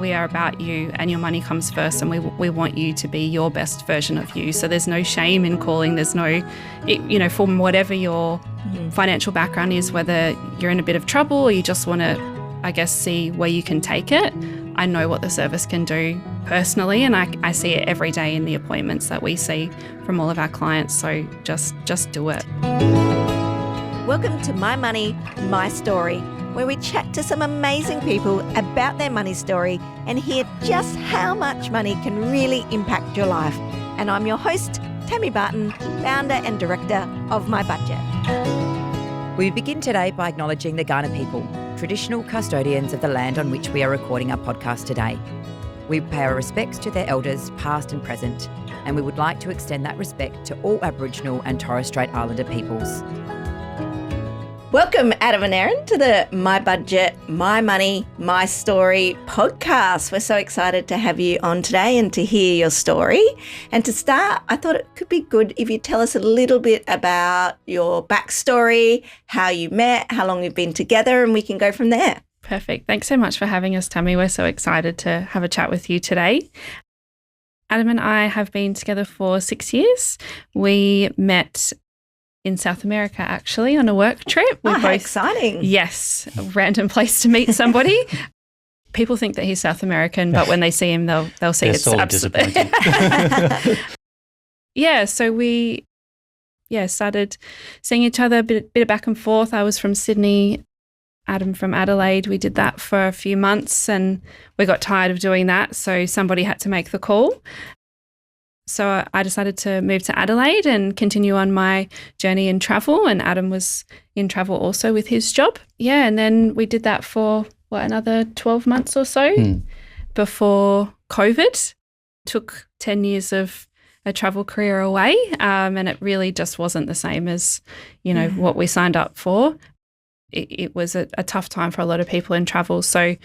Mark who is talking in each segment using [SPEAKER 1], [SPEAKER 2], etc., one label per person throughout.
[SPEAKER 1] we are about you and your money comes first, and we want you to be your best version of you. So there's no shame in calling. There's no, from whatever your financial background is, whether you're in a bit of trouble or you just want to, I guess, see where you can take it. I know what the service can do personally, and I see it every day in the appointments that we see from all of our clients. So just do it.
[SPEAKER 2] Welcome to My Money, My Story, where we chat to some amazing people about their money story and hear just how much money can really impact your life. And I'm your host, Tammy Barton, founder and director of MyBudget.
[SPEAKER 3] We begin today by acknowledging the Kaurna people, traditional custodians of the land on which we are recording our podcast today. We pay our respects to their elders, past and present, and we would like to extend that respect to all Aboriginal and Torres Strait Islander peoples.
[SPEAKER 2] Welcome, Adam and Erin, to the MyBudget, My Money, My Story podcast. We're so excited to have you on today and to hear your story. And to start, I thought it could be good if you tell us a little bit about your backstory, how you met, how long you've been together, and we can go from there.
[SPEAKER 1] Perfect. Thanks so much for having us, Tammy. We're so excited to have a chat with you today. Adam and I have been together for 6 years. We met in South America, actually, on a work trip.
[SPEAKER 2] How exciting.
[SPEAKER 1] Yes, a random place to meet somebody. People think that he's South American, but when they see him, they'll see it's absolutely disappointing. So we started seeing each other, a bit of back and forth. I was from Sydney, Adam from Adelaide. We did that for a few months and we got tired of doing that, so somebody had to make the call. So I decided to move to Adelaide and continue on my journey in travel, and Adam was in travel also with his job. Yeah, and then we did that for, another 12 months or so before COVID. Took 10 years of a travel career away, and it really just wasn't the same as, what we signed up for. It was a tough time for a lot of people in travel. So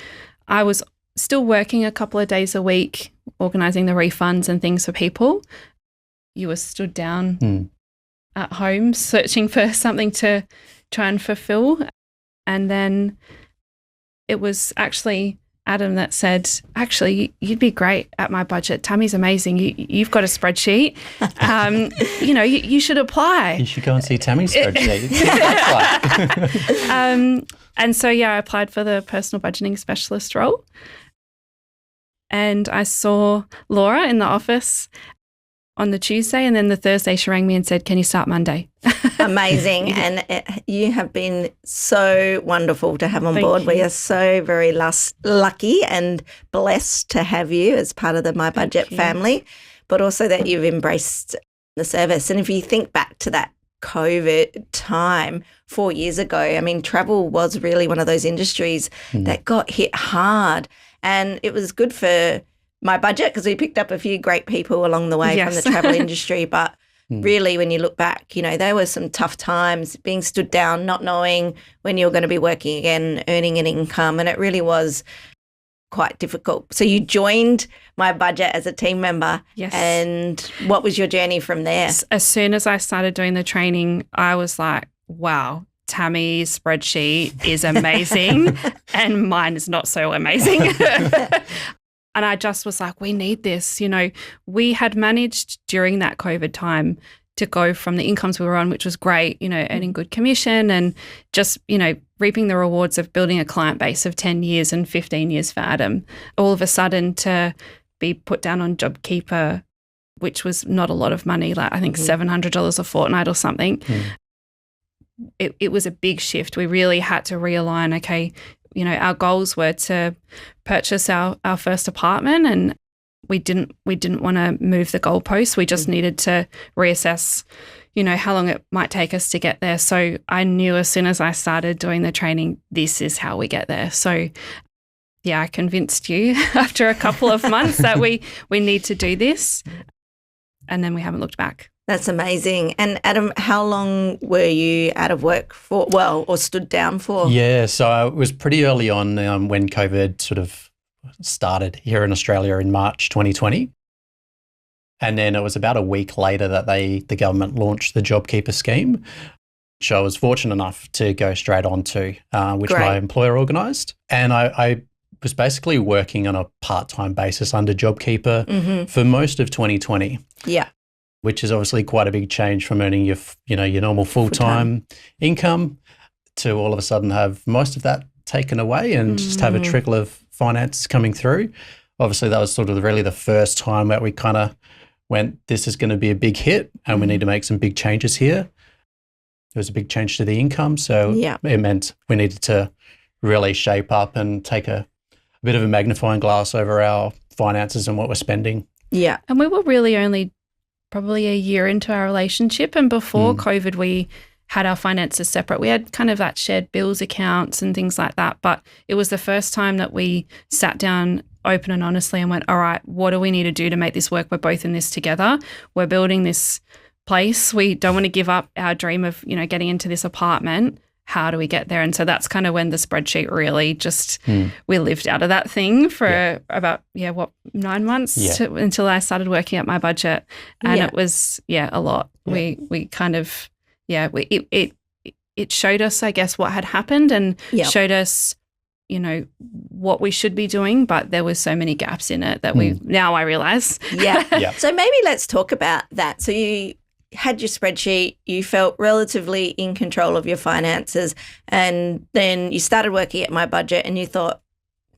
[SPEAKER 1] I was still working a couple of days a week, organising the refunds and things for people. You were stood down at home searching for something to try and fulfill. And then it was actually Adam that said, actually, you'd be great at MyBudget. Tammy's amazing. You've got a spreadsheet. You should apply.
[SPEAKER 4] You should go and see Tammy's spreadsheet.
[SPEAKER 1] And so, I applied for the personal budgeting specialist role. And I saw Laura in the office on the Tuesday, and then the Thursday she rang me and said, can you start Monday?
[SPEAKER 2] Amazing. And you have been so wonderful to have on board. We are so very lucky and blessed to have you as part of the MyBudget family, but also that you've embraced the service. And if you think back to that COVID time 4 years ago, I mean, travel was really one of those industries that got hit hard. And it was good for MyBudget because we picked up a few great people along the way from the travel industry. But really, when you look back, there were some tough times, being stood down, not knowing when you were going to be working again, earning an income. And it really was quite difficult. So you joined MyBudget as a team member.
[SPEAKER 1] Yes.
[SPEAKER 2] And what was your journey from there?
[SPEAKER 1] As soon as I started doing the training, I was like, wow, Tammy's spreadsheet is amazing and mine is not so amazing. And I just was like, we need this. We had managed during that COVID time to go from the incomes we were on, which was great, earning good commission and just, reaping the rewards of building a client base of 10 years and 15 years for Adam, all of a sudden to be put down on JobKeeper, which was not a lot of money, like I think $700 a fortnight or something. It was a big shift. We really had to realign, okay, our goals were to purchase our first apartment, and we didn't want to move the goalposts. We just needed to reassess, how long it might take us to get there. So I knew as soon as I started doing the training, this is how we get there. So I convinced you after a couple of months that we need to do this, and then we haven't looked back.
[SPEAKER 2] That's amazing. And Adam, how long were you out of work for, or stood down for?
[SPEAKER 4] Yeah, so it was pretty early on when COVID sort of started here in Australia in March 2020. And then it was about a week later that the government launched the JobKeeper scheme, which I was fortunate enough to go straight on to, which my employer organised. And I was basically working on a part-time basis under JobKeeper for most of 2020.
[SPEAKER 2] Yeah.
[SPEAKER 4] Which is obviously quite a big change from earning your normal full-time income to all of a sudden have most of that taken away and just have a trickle of finance coming through. Obviously, that was sort of really the first time that we kind of went, this is going to be a big hit and we need to make some big changes here. There was a big change to the income, so it meant we needed to really shape up and take a bit of a magnifying glass over our finances and what we're spending.
[SPEAKER 2] Yeah.
[SPEAKER 1] And we were really only probably a year into our relationship, and before COVID we had our finances separate. We had kind of that shared bills accounts and things like that, but it was the first time that we sat down open and honestly and went, all right, what do we need to do to make this work? We're both in this together. We're building this place. We don't want to give up our dream of, getting into this apartment. How do we get there? And so that's kind of when the spreadsheet really just, we lived out of that thing for about, 9 months until I started working at MyBudget. And it was, a lot. Yeah. We kind of, it showed us, I guess, what had happened and showed us, what we should be doing, but there was so many gaps in it that now I realise.
[SPEAKER 2] Yeah. So maybe let's talk about that. So you had your spreadsheet, you felt relatively in control of your finances, and then you started working at MyBudget and you thought,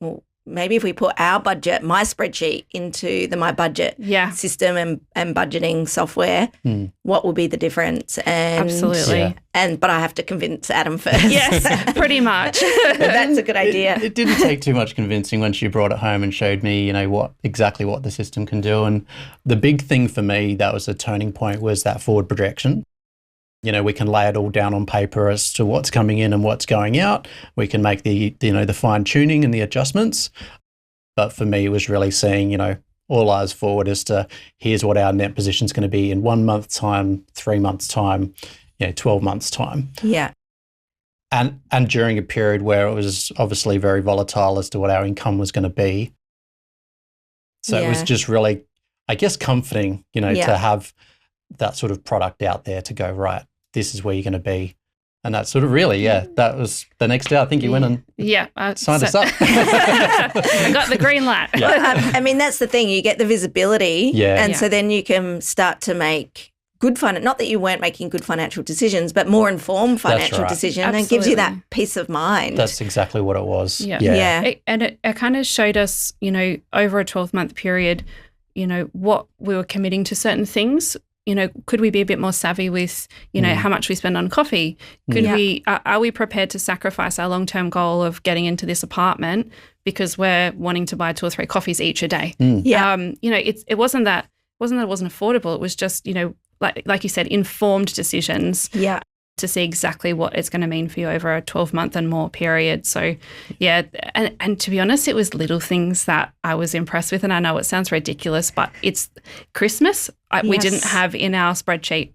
[SPEAKER 2] well, maybe if we put our budget, my spreadsheet, into the MyBudget system and budgeting software, what will be the difference? And
[SPEAKER 1] absolutely.
[SPEAKER 2] But I have to convince Adam first.
[SPEAKER 1] Yes, pretty much.
[SPEAKER 2] That's a good idea.
[SPEAKER 4] It didn't take too much convincing once you brought it home and showed me, exactly what the system can do. And the big thing for me that was a turning point was that forward projection. We can lay it all down on paper as to what's coming in and what's going out. We can make the fine tuning and the adjustments. But for me, it was really seeing, all eyes forward as to here's what our net position is going to be in 1 month's time, 3 months' time, 12 months' time.
[SPEAKER 2] Yeah.
[SPEAKER 4] And during a period where it was obviously very volatile as to what our income was going to be. So it was just really, I guess, comforting, to have that sort of product out there to go, right, this is where you're going to be. And that's sort of really, that was the next day. I think you went and signed us up.
[SPEAKER 1] I got the green light.
[SPEAKER 2] Yeah. I mean, that's the thing. You get the visibility.
[SPEAKER 4] Yeah.
[SPEAKER 2] And so then you can start to make good not that you weren't making good financial decisions, but more informed financial decisions. And it gives you that peace of mind.
[SPEAKER 4] That's exactly what it was.
[SPEAKER 2] Yeah.
[SPEAKER 1] It kind of showed us, over a 12-month period, what we were committing to certain things. Could we be a bit more savvy with, how much we spend on coffee? Are we prepared to sacrifice our long-term goal of getting into this apartment because we're wanting to buy 2 or 3 coffees each a day? It wasn't that it wasn't affordable. It was just, like you said, informed decisions.
[SPEAKER 2] Yeah.
[SPEAKER 1] To see exactly what it's going to mean for you over a 12-month and more period. So, and to be honest, it was little things that I was impressed with. And I know it sounds ridiculous, but it's Christmas. We didn't have in our spreadsheet.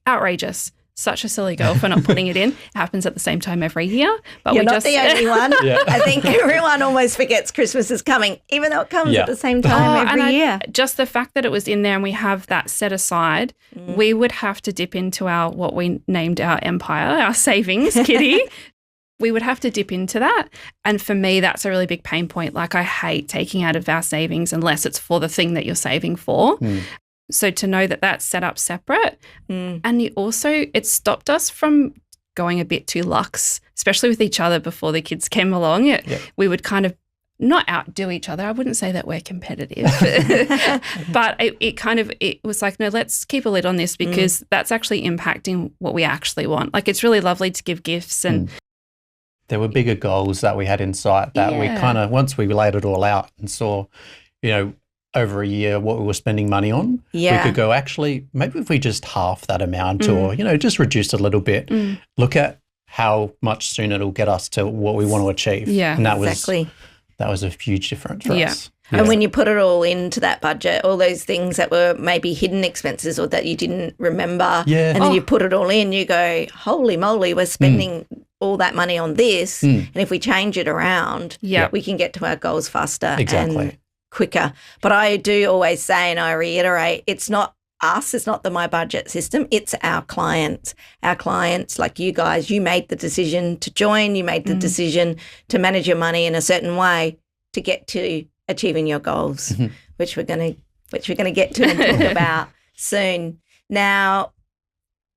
[SPEAKER 1] Outrageous. Such a silly girl for not putting it in. It happens at the same time every year. But
[SPEAKER 2] You're not the only one. I think everyone almost forgets Christmas is coming, even though it comes at the same time every year.
[SPEAKER 1] Just the fact that it was in there and we have that set aside, we would have to dip into our, what we named our empire, our savings kitty. We would have to dip into that. And for me, that's a really big pain point. Like, I hate taking out of our savings unless it's for the thing that you're saving for. So to know that that's set up separate, and it stopped us from going a bit too luxe, especially with each other before the kids came along. We would kind of not outdo each other. I wouldn't say that we're competitive, but it was like, no, let's keep a lid on this because that's actually impacting what we actually want. Like, it's really lovely to give gifts and
[SPEAKER 4] there were bigger goals that we had in sight that we kind of, once we laid it all out and saw, over a year what we were spending money on, we could go, actually, maybe if we just half that amount or, just reduce it a little bit, look at how much sooner it'll get us to what we want to achieve.
[SPEAKER 1] Yeah,
[SPEAKER 4] and that was a huge difference for us.
[SPEAKER 2] And when you put it all into that budget, all those things that were maybe hidden expenses or that you didn't remember, and then you put it all in, you go, holy moly, we're spending all that money on this. And if we change it around, we can get to our goals faster.
[SPEAKER 4] Exactly.
[SPEAKER 2] And quicker. But I do always say, and I reiterate, it's not us, it's not the MyBudget system, it's our clients. Our clients, like you guys, you made the decision to join, you made the decision to manage your money in a certain way. to get to achieving your goals, which we're going to get to and talk about soon. Now,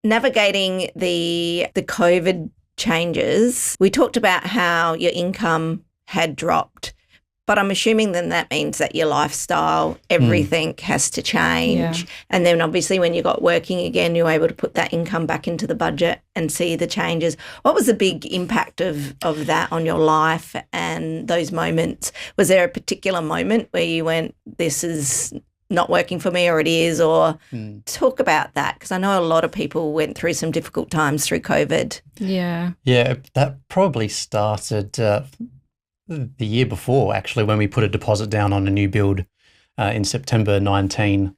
[SPEAKER 2] navigating the COVID changes, we talked about how your income had dropped, but I'm assuming then that means that your lifestyle, everything has to change. Yeah. And then obviously when you got working again, you were able to put that income back into the budget and see the changes. What was the big impact of that on your life and those moments? Was there a particular moment where you went, this is not working for me, or it is, or talk about that? Because I know a lot of people went through some difficult times through COVID.
[SPEAKER 1] Yeah.
[SPEAKER 4] Yeah, that probably started the year before, actually, when we put a deposit down on a new build in September 19.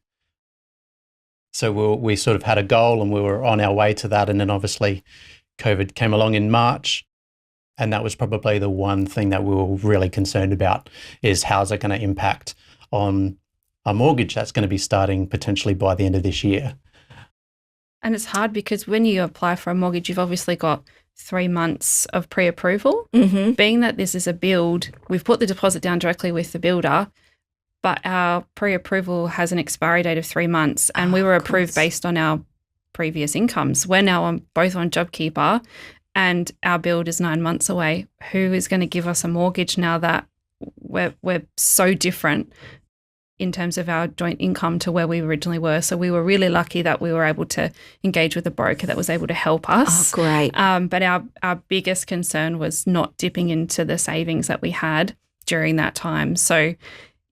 [SPEAKER 4] So we sort of had a goal and we were on our way to that. And then obviously COVID came along in March. And that was probably the one thing that we were really concerned about, is how's it going to impact on a mortgage that's going to be starting potentially by the end of this year.
[SPEAKER 1] And it's hard because when you apply for a mortgage, you've obviously got 3 months of pre-approval. Being that this is a build, we've put the deposit down directly with the builder, but our pre-approval has an expiry date of 3 months, and we were approved based on our previous incomes. We're now both on JobKeeper, and our build is 9 months away. Who is going to give us a mortgage now that we're so different in terms of our joint income to where we originally were? So we were really lucky that we were able to engage with a broker that was able to help us.
[SPEAKER 2] Oh, great.
[SPEAKER 1] But our biggest concern was not dipping into the savings that we had during that time. So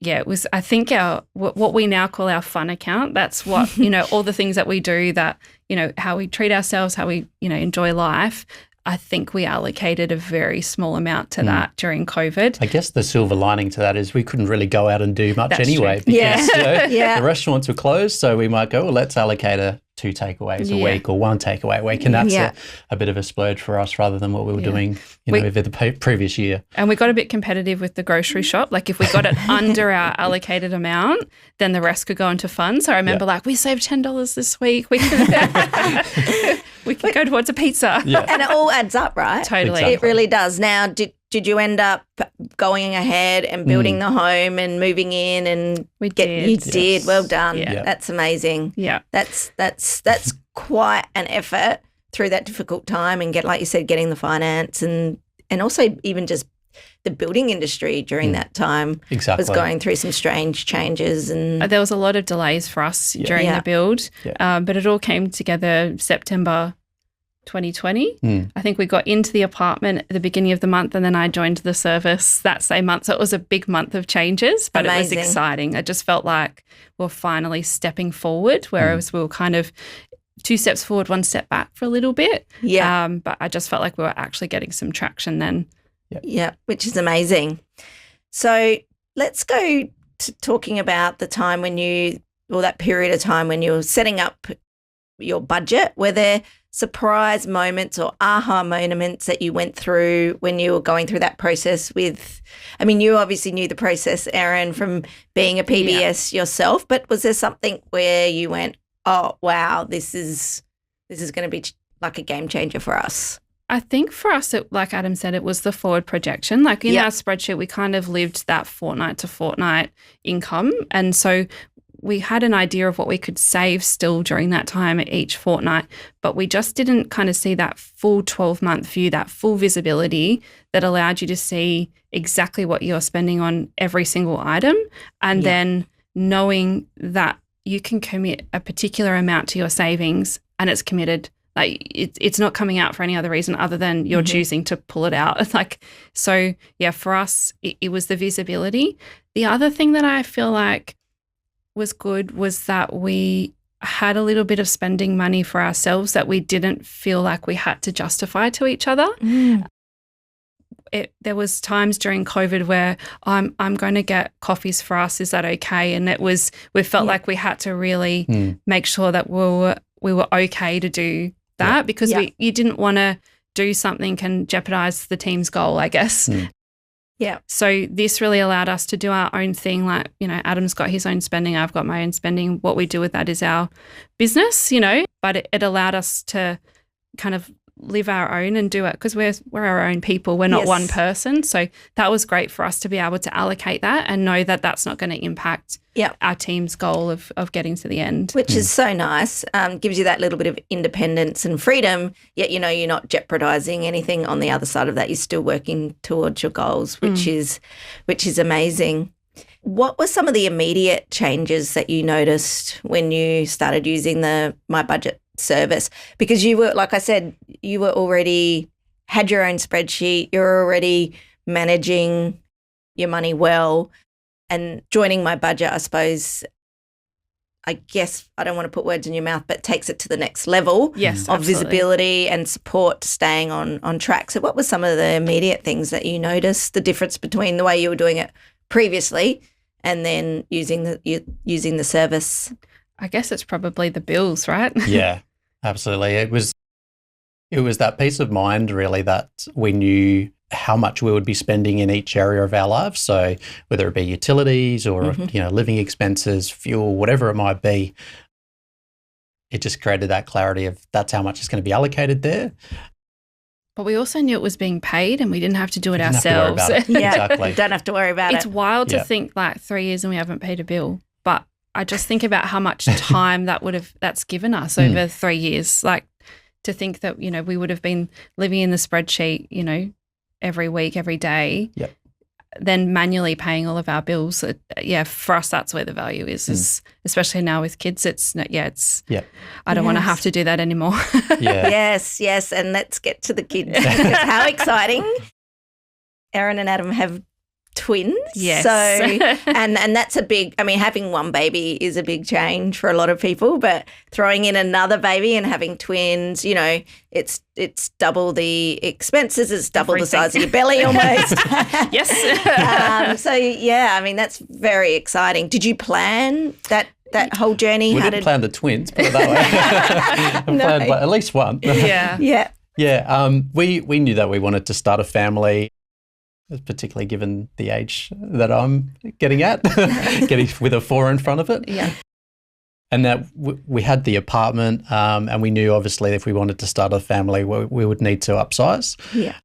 [SPEAKER 1] yeah, it was, I think, what we now call our fun account. That's what, all the things that we do, that, how we treat ourselves, how we, enjoy life. I think we allocated a very small amount to that during COVID.
[SPEAKER 4] I guess the silver lining to that is we couldn't really go out and do much
[SPEAKER 1] That's
[SPEAKER 4] anyway
[SPEAKER 1] true.
[SPEAKER 4] because the restaurants were closed. So we might go, well, let's allocate 2 takeaways a week or 1 takeaway a week. And that's a bit of a splurge for us rather than what we were doing over the previous year.
[SPEAKER 1] And we got a bit competitive with the grocery shop. Like if we got it under our allocated amount, then the rest could go into fun. So I remember we saved $10 this week. We could go towards a pizza.
[SPEAKER 2] Yeah. And it all adds up, right?
[SPEAKER 1] Totally.
[SPEAKER 4] Exactly.
[SPEAKER 2] It really does. Now, did you end up going ahead and building the home and moving in? And
[SPEAKER 1] we did.
[SPEAKER 2] You did. Well done.
[SPEAKER 1] Yeah.
[SPEAKER 2] That's amazing.
[SPEAKER 1] Yeah.
[SPEAKER 2] That's quite an effort through that difficult time, and like you said, getting the finance and also even just the building industry during that time was going through some strange changes. And
[SPEAKER 1] there was a lot of delays for us during the build, but it all came together September 2020. I think we got into the apartment at the beginning of the month, and then I joined the service that same month. So it was a big month of changes, but It was exciting. I just felt like we're finally stepping forward, whereas we were kind of 2 steps forward, 1 step back for a little bit.
[SPEAKER 2] Yeah.
[SPEAKER 1] But I just felt like we were actually getting some traction then.
[SPEAKER 2] Yeah, which is amazing. So let's go to talking about the time when that period of time when you were setting up your budget. Were there surprise moments or aha moments that you went through when you were going through that process you obviously knew the process, Erin, from being a PBS yourself, but was there something where you went, oh, wow, this is going to be like a game changer for us?
[SPEAKER 1] I think for us, like Adam said, it was the forward projection. Like in our spreadsheet, we kind of lived that fortnight to fortnight income. And so we had an idea of what we could save still during that time each fortnight, but we just didn't kind of see that full 12-month view, that full visibility that allowed you to see exactly what you're spending on every single item, and then knowing that you can commit a particular amount to your savings and it's committed. Like it's not coming out for any other reason other than you're choosing to pull it out. For us, it was the visibility. The other thing that I feel like was good was that we had a little bit of spending money for ourselves that we didn't feel like we had to justify to each other. There was times during COVID where I'm going to get coffees for us. Is that okay? And we felt like we had to really make sure that we were okay to do that because you didn't want to do something can jeopardize the team's goal, I guess.
[SPEAKER 2] Yeah.
[SPEAKER 1] So this really allowed us to do our own thing. Like, Adam's got his own spending. I've got my own spending. What we do with that is our business, but it allowed us to kind of live our own and do it because we're our own people. We're not one person. So that was great for us to be able to allocate that and know that that's not going to impact our team's goal of getting to the end.
[SPEAKER 2] Which is so nice. Gives you that little bit of independence and freedom, yet you know you're not jeopardising anything on the other side of that. You're still working towards your goals, which is amazing. What were some of the immediate changes that you noticed when you started using the MyBudget service? Because you were, like I said, you were already had your own spreadsheet. You're already managing your money well, and joining MyBudget, I suppose, I guess I don't want to put words in your mouth, but takes it to the next level of
[SPEAKER 1] absolutely.
[SPEAKER 2] Visibility and support, staying on track. So what were some of the immediate things that you noticed, the difference between the way you were doing it previously and then using the service?
[SPEAKER 1] I guess it's probably the bills, right?
[SPEAKER 4] Yeah, absolutely. It was that peace of mind, really, that we knew how much we would be spending in each area of our lives. So whether it be utilities or living expenses, fuel, whatever it might be, it just created that clarity of that's how much is going to be allocated there.
[SPEAKER 1] But we also knew it was being paid and we didn't have to do it ourselves.
[SPEAKER 4] Exactly.
[SPEAKER 2] Don't have to worry about it.
[SPEAKER 1] It's wild to think like 3 years and we haven't paid a bill. But I just think about how much time that's given us over 3 years. Like to think that, we would have been living in the spreadsheet, every week, every day, then manually paying all of our bills. For us, that's where the value is especially now with kids. I don't want to have to do that anymore.
[SPEAKER 2] Yes. And let's get to the kids. Because how exciting. Erin and Adam have twins.
[SPEAKER 1] Yes.
[SPEAKER 2] So, and that's a big, having one baby is a big change for a lot of people, but throwing in another baby and having twins, it's double the expenses, it's double the size of your belly almost.
[SPEAKER 1] Yes.
[SPEAKER 2] That's very exciting. Did you plan that whole journey?
[SPEAKER 4] We didn't plan the twins, put it that way. I planned at least one.
[SPEAKER 1] Yeah.
[SPEAKER 4] We knew that we wanted to start a family, particularly given the age that I'm getting at, getting with a 4 in front of it.
[SPEAKER 1] Yeah.
[SPEAKER 4] And that we had the apartment and we knew obviously if we wanted to start a family, we would need to upsize.
[SPEAKER 2] Yeah.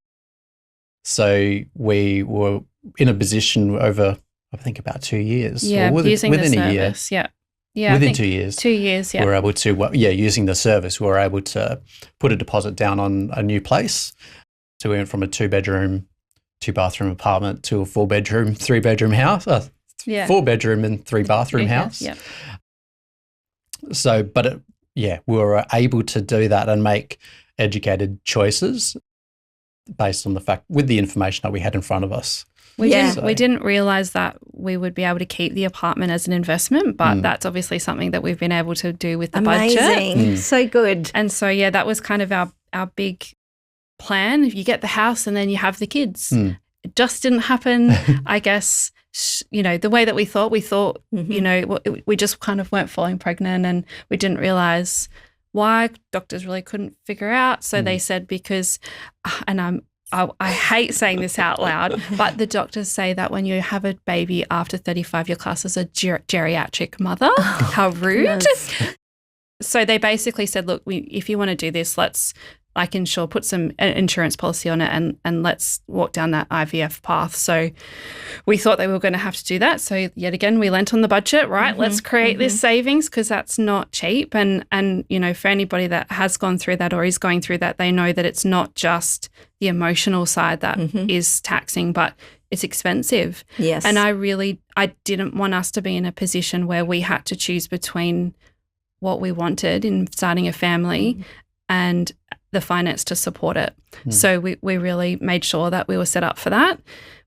[SPEAKER 4] So we were in a position over, I think, about 2 years.
[SPEAKER 1] Yeah, using the service. Yeah.
[SPEAKER 4] Within 2 years.
[SPEAKER 1] 2 years, yeah.
[SPEAKER 4] We were able to, using the service, we were able to put a deposit down on a new place. So we went from a 2-bedroom, 2-bathroom apartment to a 4-bedroom, 3-bedroom house, 4-bedroom and 3-bathroom house.
[SPEAKER 1] Yeah.
[SPEAKER 4] So, we were able to do that and make educated choices based on the fact, with the information that we had in front of us.
[SPEAKER 1] We didn't realise that we would be able to keep the apartment as an investment, but that's obviously something that we've been able to do with the budget.
[SPEAKER 2] Amazing. So good.
[SPEAKER 1] And so, that was kind of our big plan. If you get the house and then you have the kids. It just didn't happen, I guess, the way that we thought. We thought, we just kind of weren't falling pregnant and we didn't realise why. Doctors really couldn't figure out. So they said because, and I hate saying this out loud, but the doctors say that when you have a baby after 35, you're classed as a geriatric mother. How rude. Yes. So they basically said, look, if you want to do this, let's put some insurance policy on it and let's walk down that IVF path. So we thought they were going to have to do that. So yet again, we lent on the budget, right? Let's create this savings because that's not cheap. And for anybody that has gone through that or is going through that, they know that it's not just the emotional side that is taxing, but it's expensive.
[SPEAKER 2] Yes.
[SPEAKER 1] And I didn't want us to be in a position where we had to choose between what we wanted in starting a family and the finance to support it. So we really made sure that we were set up for that.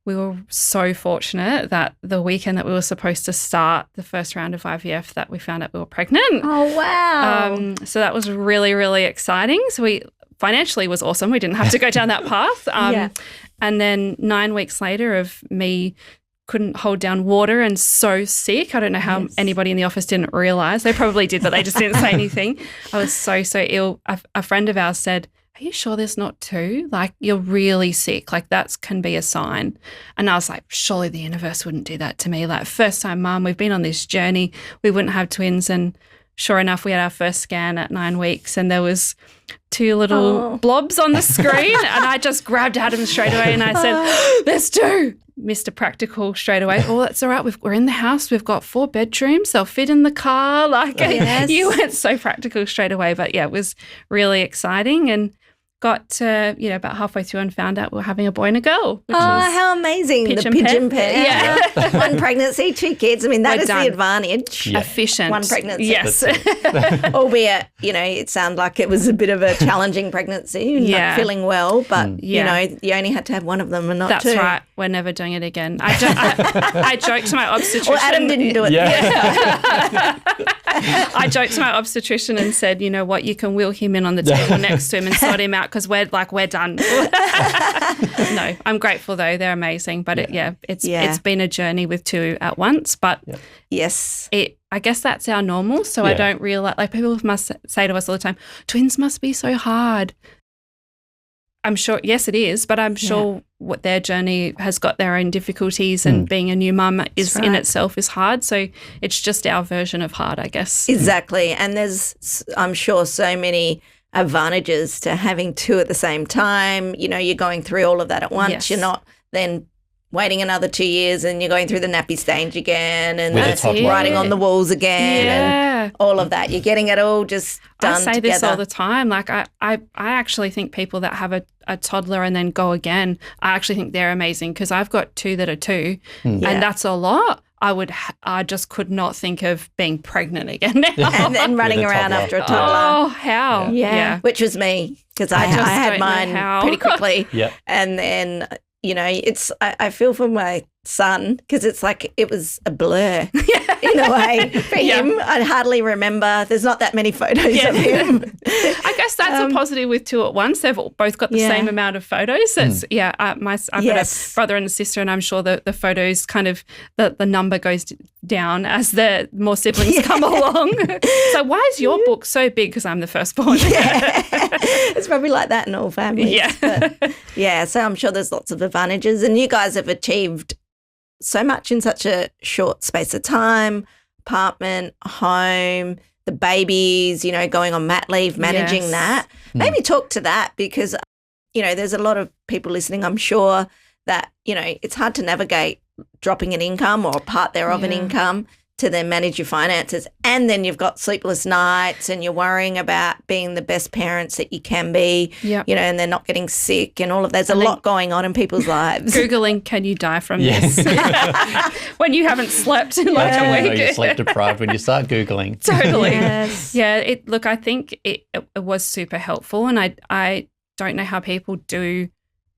[SPEAKER 1] We were so fortunate that the weekend that we were supposed to start the first round of IVF that we found out we were pregnant.
[SPEAKER 2] Oh, wow.
[SPEAKER 1] So that was really, really exciting. So financially was awesome. We didn't have to go down that path. And then 9 weeks later of me couldn't hold down water and so sick. I don't know how anybody in the office didn't realise. They probably did, but they just didn't say anything. I was so ill. A friend of ours said, are you sure there's not 2? Like, you're really sick. Like, that can be a sign. And I was like, surely the universe wouldn't do that to me. Like, first time mum, we've been on this journey. We wouldn't have twins and sure enough, we had our first scan at 9 weeks and there was 2 little blobs on the screen and I just grabbed Adam straight away and I said, there's 2. Mr. Practical straight away. Oh, that's all right. We're in the house. We've got 4 bedrooms. They'll fit in the car. You went so practical straight away. But yeah, it was really exciting and got to, about halfway through and found out we were having a boy and a girl.
[SPEAKER 2] How amazing. The pigeon pair.
[SPEAKER 1] Yeah.
[SPEAKER 2] 1 pregnancy, 2 kids. I mean, that is the advantage.
[SPEAKER 4] Yeah.
[SPEAKER 1] Efficient.
[SPEAKER 2] 1 pregnancy.
[SPEAKER 1] Yes.
[SPEAKER 2] Albeit, it sounded like it was a bit of a challenging pregnancy, not feeling well, but, you only had to have 1 of them and not 2.
[SPEAKER 1] That's right. We're never doing it again. I joked to my obstetrician.
[SPEAKER 2] Well, Adam didn't do it.
[SPEAKER 1] Yeah. I joked to my obstetrician and said, you know what, you can wheel him in on the table next to him and sort him out because we're done. No, I'm grateful though. They're amazing. But it's been a journey with 2 at once. But
[SPEAKER 2] yes,
[SPEAKER 1] I guess that's our normal. So I don't realize, people must say to us all the time, twins must be so hard. I'm sure, yes, it is, but I'm sure what their journey has got their own difficulties and being a new mum is in itself is hard. So it's just our version of hard, I guess.
[SPEAKER 2] Exactly. And there's, I'm sure, so many advantages to having 2 at the same time. You're going through all of that at once.
[SPEAKER 1] Yes.
[SPEAKER 2] You're not then waiting another 2 years and you're going through the nappy stage again and writing on the walls again and all of that. You're getting it all just done together.
[SPEAKER 1] I say this all the time. I actually think people that have a toddler and then go again, I actually think they're amazing because I've got 2 that are 2 and that's a lot. I just could not think of being pregnant again now.
[SPEAKER 2] And then running around after a toddler.
[SPEAKER 1] Oh, how?
[SPEAKER 2] Yeah. Which was me because I had mine pretty quickly. And then I feel for my son because it's like it was a blur in a way for him. I hardly remember. There's not that many photos of him.
[SPEAKER 1] I guess that's a positive with 2 at once. They've both got the same amount of photos. It's, I've got a brother and a sister and I'm sure that the photos kind of, the number goes down as the more siblings come along. So why is your book so big? Because I'm the firstborn.
[SPEAKER 2] It's probably like that in all families. But, so I'm sure there's lots of advantages and you guys have achieved so much in such a short space of time, apartment, home, the babies, going on mat leave, managing that. Maybe talk to that because, there's a lot of people listening, I'm sure, that, it's hard to navigate dropping an income or a part thereof an income to then manage your finances. And then you've got sleepless nights and you're worrying about being the best parents that you can be, and they're not getting sick and all of that. There's a lot going on in people's lives.
[SPEAKER 1] Googling, can you die from this? When you haven't slept in like a week.
[SPEAKER 4] You're sleep deprived when you start Googling.
[SPEAKER 1] Totally. Yeah, look, I think it was super helpful and I don't know how people do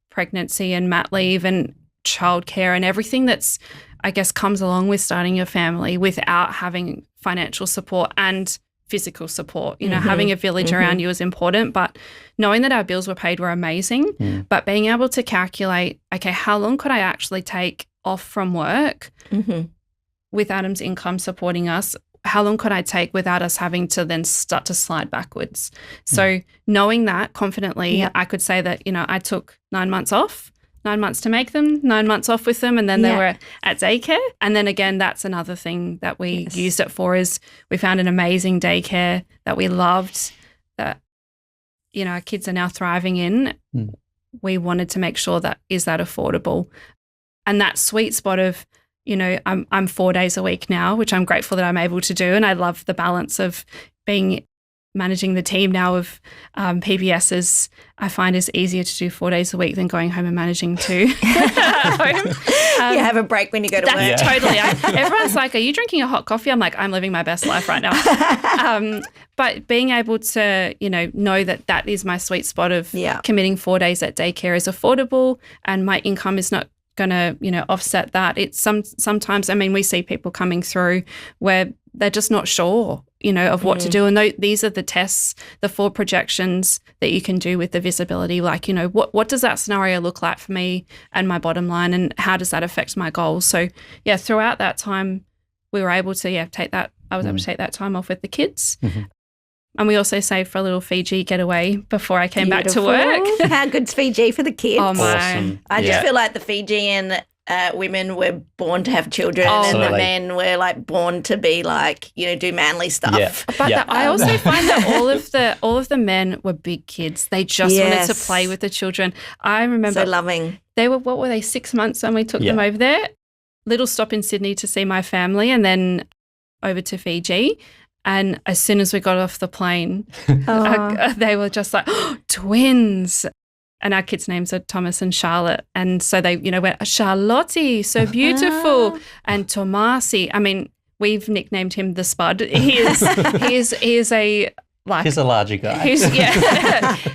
[SPEAKER 1] pregnancy and mat leave and childcare and everything that's, I guess, comes along with starting your family without having financial support and physical support. Having a village around you is important, but knowing that our bills were paid were amazing. But being able to calculate, okay, how long could I actually take off from work with Adam's income supporting us? How long could I take without us having to then start to slide backwards? So knowing that confidently, I could say that, I took 9 months off. 9 months to make them, 9 months off with them, and then they were at daycare. And then again, that's another thing that we used it for is we found an amazing daycare that we loved that, our kids are now thriving in. We wanted to make sure that is that affordable. And that sweet spot of, I'm 4 days a week now, which I'm grateful that I'm able to do. And I love the balance of managing the team now of PBSs, I find is easier to do 4 days a week than going home and managing 2 at home.
[SPEAKER 2] You have a break when you go to work.
[SPEAKER 1] Totally. Everyone's like, are you drinking a hot coffee? I'm like, I'm living my best life right now. But being able to, know that is my sweet spot of committing 4 days at daycare is affordable and my income is not going to, offset that. It's sometimes, we see people coming through where they're just not sure, of what to do. And these are the tests, the 4 projections that you can do with the visibility. Like, what does that scenario look like for me and my bottom line and how does that affect my goals? So, throughout that time, we were able to, I was able to take that time off with the kids. And we also saved for a little Fiji getaway before I came back to work.
[SPEAKER 2] How good's Fiji for the kids?
[SPEAKER 1] Oh, my.
[SPEAKER 4] Awesome.
[SPEAKER 2] I just feel like the Fijian women were born to have children and the men were like born to be like, do manly stuff.
[SPEAKER 4] Yeah.
[SPEAKER 1] But I also find that all of the men were big kids. They just wanted to play with the children. I remember
[SPEAKER 2] so loving.
[SPEAKER 1] They were, 6 months when we took them over there? Little stop in Sydney to see my family and then over to Fiji. And as soon as we got off the plane, they were just like, twins. And our kids' names are Thomas and Charlotte. And so they, went, Charlotte, so beautiful. And Tomasi. I mean, we've nicknamed him the Spud. He is a
[SPEAKER 4] he's a larger guy.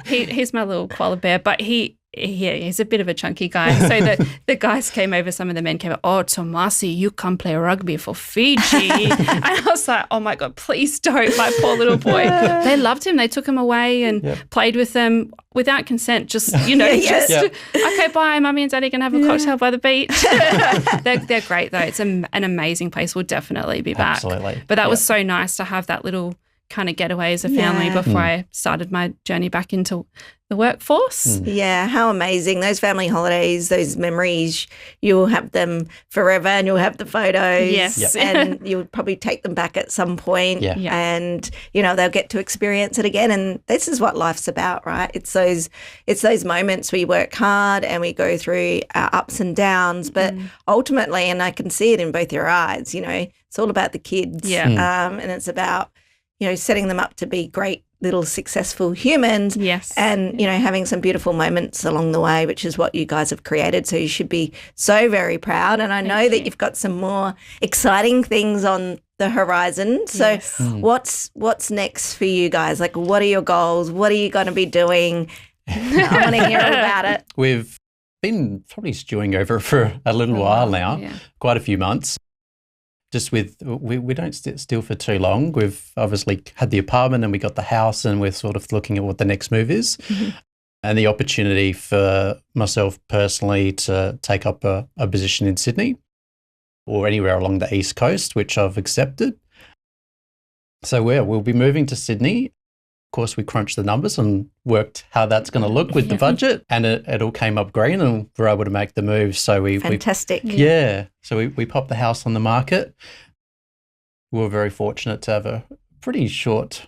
[SPEAKER 1] He's my little koala bear, but he's a bit of a chunky guy. So the guys came over, some of the men came over, Tomasi, you come play rugby for Fiji. And I was like, oh my God, please don't, my poor little boy. They loved him. They took him away and played with them without consent, just, okay, bye, Mummy and Daddy can have a cocktail by the beach. They're great though. It's an amazing place. We'll definitely be back.
[SPEAKER 4] Absolutely.
[SPEAKER 1] But that was so nice to have that little kind of getaway as a family before I started my journey back into the workforce.
[SPEAKER 2] Yeah, how amazing. Those family holidays, those memories, you'll have them forever and you'll have the photos.
[SPEAKER 1] Yes.
[SPEAKER 2] And you'll probably take them back at some point and, they'll get to experience it again. And this is what life's about, right? It's those moments we work hard and we go through our ups and downs, but ultimately, and I can see it in both your eyes, it's all about the kids.
[SPEAKER 1] Yeah.
[SPEAKER 2] And it's about, setting them up to be great little successful humans.
[SPEAKER 1] Yes.
[SPEAKER 2] And, having some beautiful moments along the way, which is what you guys have created. So you should be so very proud. And I know that you've got some more exciting things on the horizon. So what's next for you guys? Like, what are your goals? What are you going to be doing? I want to hear all about it.
[SPEAKER 4] We've been probably stewing over it for a little while now, quite a few months. Just with, we don't sit still for too long. We've obviously had the apartment and we got the house and we're sort of looking at what the next move is. And the opportunity for myself personally to take up a position in Sydney or anywhere along the East Coast, which I've accepted. So we'll be moving to Sydney. Of course, we crunched the numbers and worked how that's going to look with the budget, and it all came up green and we're able to make the move. So
[SPEAKER 2] Fantastic.
[SPEAKER 4] So we popped the house on the market. We were very fortunate to have a pretty short,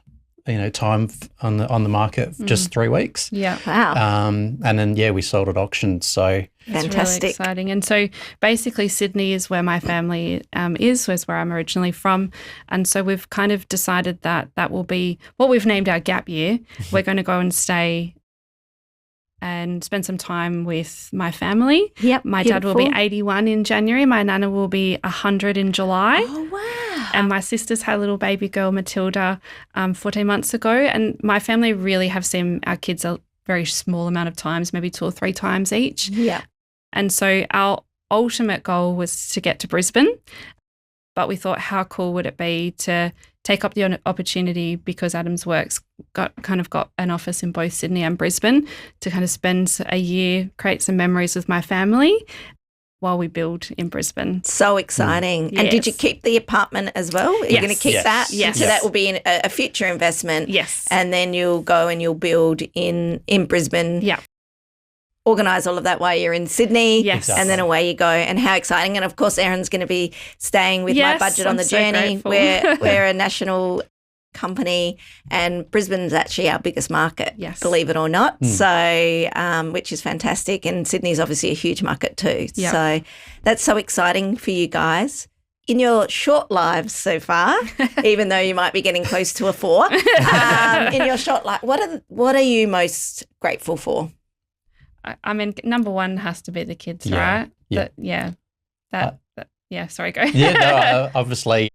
[SPEAKER 4] time on the market, just 3 weeks.
[SPEAKER 1] Yeah.
[SPEAKER 2] Wow.
[SPEAKER 4] And then, we sold at auction. So
[SPEAKER 2] fantastic.
[SPEAKER 1] Really exciting. And so basically Sydney is where my family was where I'm originally from. And so we've kind of decided that will be what we've named our gap year. We're going to go and stay and spend some time with my family.
[SPEAKER 2] Yep.
[SPEAKER 1] My dad will be 81 in January. My nana will be 100 in July.
[SPEAKER 2] Oh, wow.
[SPEAKER 1] And my sisters had a little baby girl, Matilda, 14 months ago. And my family really have seen our kids a very small amount of times, maybe 2 or 3 times each.
[SPEAKER 2] Yeah.
[SPEAKER 1] And so our ultimate goal was to get to Brisbane. But we thought, how cool would it be to take up the opportunity, because Adam's work's got an office in both Sydney and Brisbane, to kind of spend a year, create some memories with my family while we build in Brisbane.
[SPEAKER 2] So exciting.
[SPEAKER 1] Yes.
[SPEAKER 2] And did you keep the apartment as well? Are you going to keep that?
[SPEAKER 1] Yes.
[SPEAKER 2] So that will be a future investment.
[SPEAKER 1] Yes.
[SPEAKER 2] And then you'll go and you'll build in Brisbane.
[SPEAKER 1] Yeah.
[SPEAKER 2] Organise all of that while you're in Sydney.
[SPEAKER 1] Yes.
[SPEAKER 4] Exactly.
[SPEAKER 2] And then away you go. And how exciting. And, of course, Erin's going to be staying with MyBudget on the journey. We're a national company and Brisbane's actually our biggest market, believe it or not. So, which is fantastic. And Sydney's obviously a huge market too.
[SPEAKER 1] Yep.
[SPEAKER 2] So that's so exciting for you guys. In your short lives so far, even though you might be getting close to a 4, in your short life, what are you most grateful for?
[SPEAKER 1] I mean, number one has to be the kids, right?
[SPEAKER 4] Yeah.
[SPEAKER 1] Sorry, go.
[SPEAKER 4] Obviously,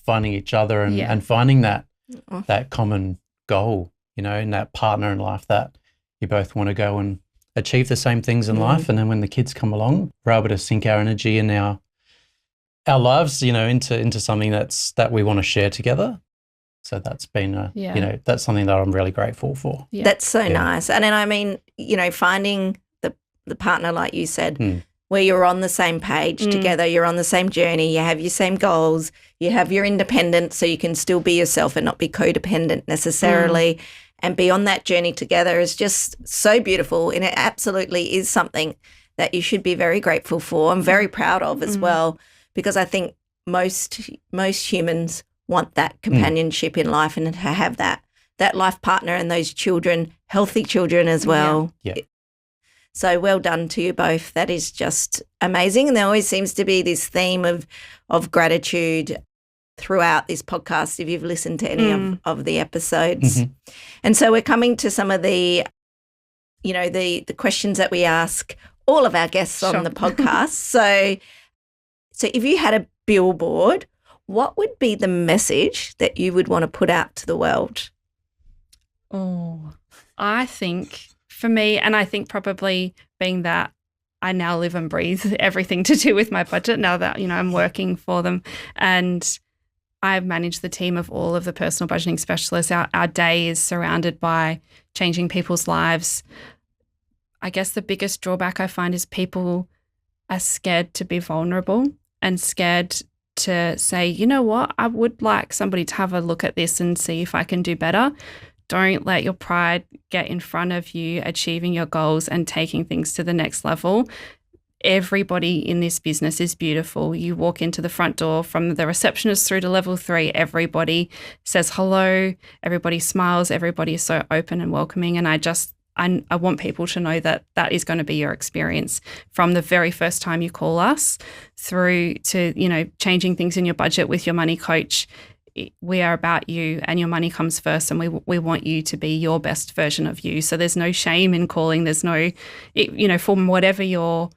[SPEAKER 4] finding each other and finding that common goal, and that partner in life that you both want to go and achieve the same things in life. And then when the kids come along, we're able to sink our energy and our lives, into something that we want to share together. So that's been, that's something that I'm really grateful for.
[SPEAKER 2] Yeah. That's so nice. And then, I mean, finding the partner, like you said, where you're on the same page together, you're on the same journey, you have your same goals, you have your independence so you can still be yourself and not be codependent necessarily, and be on that journey together is just so beautiful. And it absolutely is something that you should be very grateful for and very proud of as well, because I think most humans want that companionship in life and to have that life partner and those children, healthy children as well.
[SPEAKER 4] Yeah.
[SPEAKER 2] So well done to you both. That is just amazing. And there always seems to be this theme of gratitude throughout this podcast if you've listened to any of the episodes. And so we're coming to some of the, the questions that we ask all of our guests on the podcast. So if you had a billboard, what would be the message that you would want to put out to the world?
[SPEAKER 1] Oh, I think for me, and I think probably being that I now live and breathe everything to do with MyBudget now that, I'm working for them, and I manage the team of all of the personal budgeting specialists. Our day is surrounded by changing people's lives. I guess the biggest drawback I find is people are scared to be vulnerable and scared to say, you know what, I would like somebody to have a look at this and see if I can do better. Don't let your pride get in front of you achieving your goals and taking things to the next level. Everybody in this business is beautiful. You walk into the front door from the receptionist through to level 3, everybody says hello, everybody smiles, everybody is so open and welcoming. And I want people to know that that is going to be your experience from the very first time you call us through to, changing things in your budget with your money coach. We are about you and your money comes first, and we want you to be your best version of you. So there's no shame in calling. There's no, from whatever your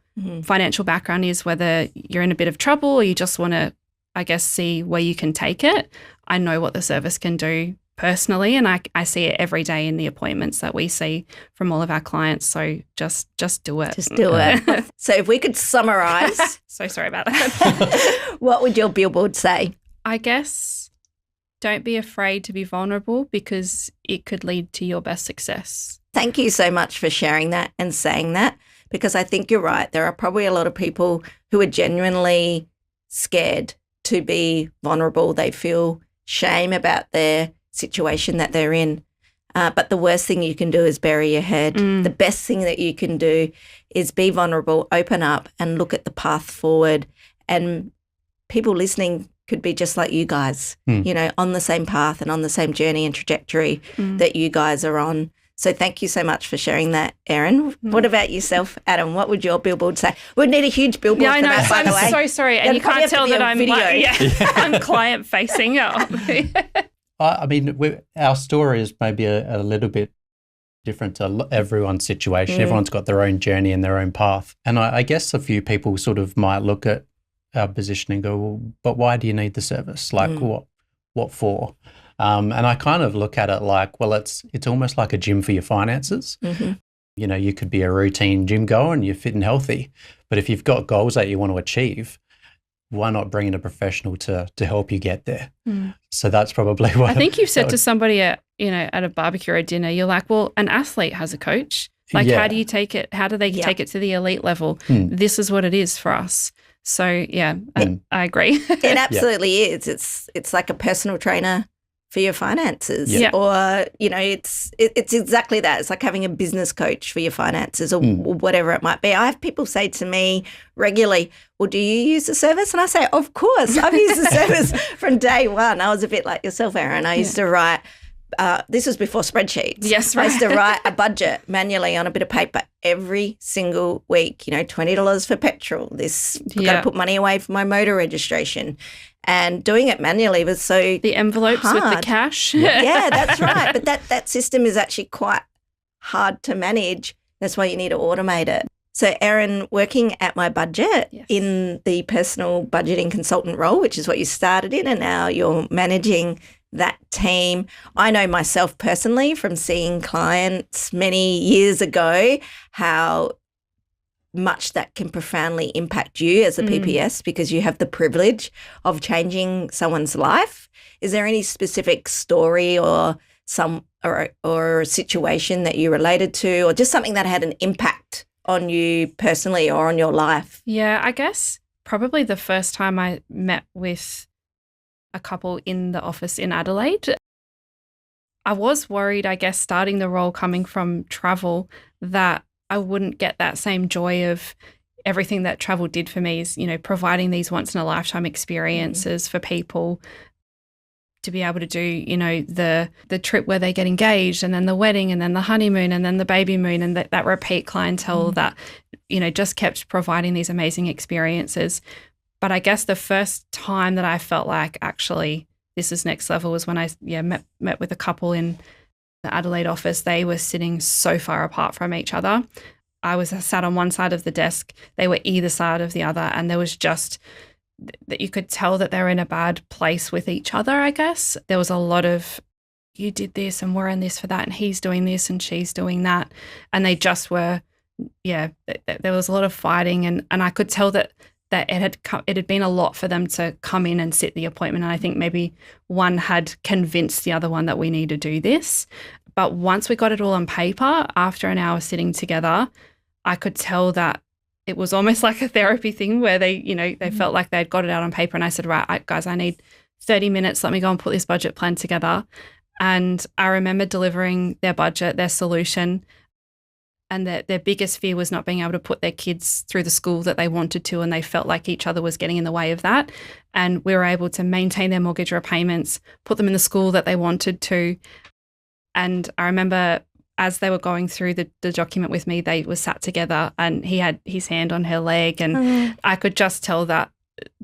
[SPEAKER 1] financial background is, whether you're in a bit of trouble or you just want to, I guess, see where you can take it. I know what the service can do personally, and I see it every day in the appointments that we see from all of our clients. So just do it.
[SPEAKER 2] Just do it. So if we could summarize.
[SPEAKER 1] So sorry about that.
[SPEAKER 2] What would your billboard say?
[SPEAKER 1] I guess don't be afraid to be vulnerable because it could lead to your best success.
[SPEAKER 2] Thank you so much for sharing that and saying that, because I think you're right. There are probably a lot of people who are genuinely scared to be vulnerable. They feel shame about their situation that they're in. But the worst thing you can do is bury your head. The best thing that you can do is be vulnerable, open up and look at the path forward. And people listening could be just like you guys, on the same path and on the same journey and trajectory that you guys are on. So thank you so much for sharing that, Erin. What about yourself, Adam? What would your billboard say? We'd need a huge billboard for that, by the way.
[SPEAKER 1] I'm so sorry. And you can't tell that I'm I'm client facing.
[SPEAKER 4] I mean, our story is maybe a little bit different to everyone's situation. Everyone's got their own journey and their own path. And I guess a few people sort of might look at our position and go, well, but why do you need the service? Like what for? And I kind of look at it like, well, it's almost like a gym for your finances. You could be a routine gym goer and you're fit and healthy. But if you've got goals that you want to achieve, why not bring in a professional to help you get there? So that's probably what
[SPEAKER 1] I think you've said to somebody at a barbecue or a dinner, you're like, well, an athlete has a coach. Like, how do you take it? How do they take it to the elite level? This is what it is for us. So, I agree.
[SPEAKER 2] It absolutely is. It's like a personal trainer for your finances, or it's exactly that. It's like having a business coach for your finances, or whatever it might be. I have people say to me regularly, well, do you use the service? And I say, of course, I've used the service from day one. I was a bit like yourself, Erin. I used to write. This was before spreadsheets.
[SPEAKER 1] Yes, right.
[SPEAKER 2] I used to write a budget manually on a bit of paper every single week. $20 for petrol. Got to put money away for my motor registration. And doing it manually was so
[SPEAKER 1] the envelopes
[SPEAKER 2] hard.
[SPEAKER 1] With the cash.
[SPEAKER 2] Yeah, that's right. But that system is actually quite hard to manage. That's why you need to automate it. So, Erin, working at MyBudget in the personal budgeting consultant role, which is what you started in, and now you're managing that team. I know myself personally from seeing clients many years ago how much that can profoundly impact you as a PPS, because you have the privilege of changing someone's life. Is there any specific story or or situation that you related to, or just something that had an impact on you personally or on your life?
[SPEAKER 1] Yeah, I guess probably the first time I met with a couple in the office in Adelaide, I was worried, I guess, starting the role coming from travel, that I wouldn't get that same joy of everything that travel did for me is, providing these once in a lifetime experiences for people to be able to do, the trip where they get engaged and then the wedding and then the honeymoon and then the baby moon and that repeat clientele that, just kept providing these amazing experiences. But I guess the first time that I felt like actually this is next level was when I met with a couple in the Adelaide office. They were sitting so far apart from each other. I was sat on one side of the desk. They were either side of the other. And there was just that you could tell that they're in a bad place with each other, I guess. There was a lot of, you did this and we're in this for that and he's doing this and she's doing that. And they just were, there was a lot of fighting and I could tell that it had been a lot for them to come in and sit the appointment. And I think maybe one had convinced the other one that we need to do this. But once we got it all on paper, after an hour sitting together, I could tell that it was almost like a therapy thing where they felt like they'd got it out on paper. And I said, right, guys, I need 30 minutes. Let me go and put this budget plan together. And I remember delivering their budget, their solution, and their biggest fear was not being able to put their kids through the school that they wanted to, and they felt like each other was getting in the way of that. And we were able to maintain their mortgage repayments, put them in the school that they wanted to. And I remember as they were going through the document with me, they were sat together and he had his hand on her leg and I could just tell that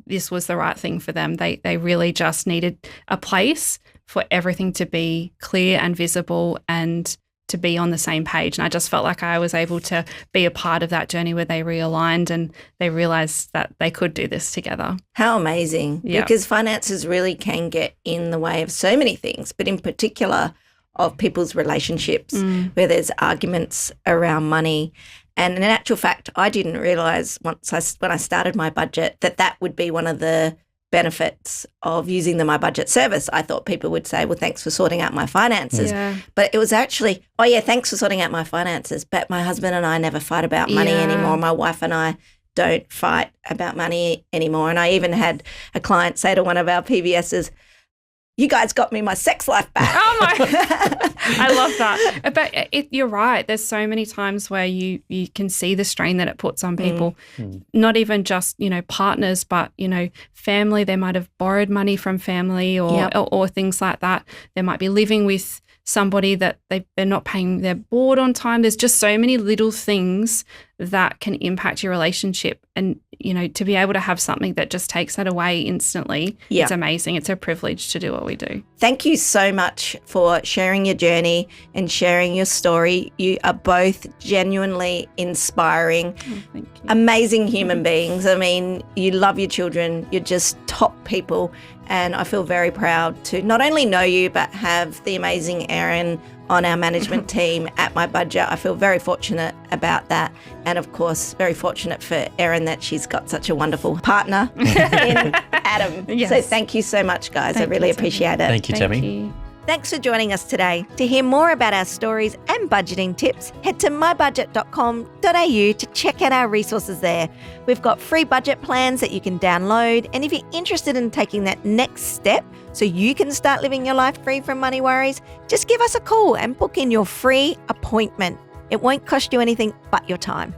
[SPEAKER 1] this was the right thing for them. They really just needed a place for everything to be clear and visible and to be on the same page. And I just felt like I was able to be a part of that journey where they realigned and they realized that they could do this together.
[SPEAKER 2] How amazing.
[SPEAKER 1] Yep.
[SPEAKER 2] Because finances really can get in the way of so many things, but in particular of people's relationships where there's arguments around money. And in actual fact, I didn't realise when I started my budget that would be one of the benefits of using the MyBudget service. I thought people would say, well, thanks for sorting out my finances.
[SPEAKER 1] Yeah.
[SPEAKER 2] But it was actually, oh, yeah, thanks for sorting out my finances. But my husband and I never fight about money anymore. My wife and I don't fight about money anymore. And I even had a client say to one of our PBSs, you guys got me my sex life back.
[SPEAKER 1] Oh, my. I love that. But you're right. There's so many times where you can see the strain that it puts on people, not even just, partners, but, family. They might have borrowed money from family or things like that. They might be living with somebody that they're not paying their board on time. There's just so many little things that can impact your relationship. And, to be able to have something that just takes that away instantly, it's amazing. It's a privilege to do what we do.
[SPEAKER 2] Thank you so much for sharing your journey and sharing your story. You are both genuinely inspiring,
[SPEAKER 1] Thank you.
[SPEAKER 2] amazing human beings. I mean, you love your children. You're just top people. And I feel very proud to not only know you, but have the amazing Erin on our management team at MyBudget. I feel very fortunate about that. And of course, very fortunate for Erin that she's got such a wonderful partner in Adam.
[SPEAKER 1] Yes.
[SPEAKER 2] So thank you so much, guys. I really appreciate it.
[SPEAKER 4] Thank you, Tammy.
[SPEAKER 1] you.
[SPEAKER 2] Thanks for joining us today. To hear more about our stories and budgeting tips, head to mybudget.com.au to check out our resources there. We've got free budget plans that you can download. And if you're interested in taking that next step so you can start living your life free from money worries, just give us a call and book in your free appointment. It won't cost you anything but your time.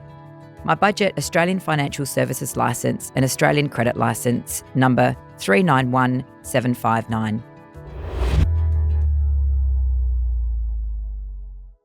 [SPEAKER 3] MyBudget Australian Financial Services Licence and Australian Credit Licence number 391759.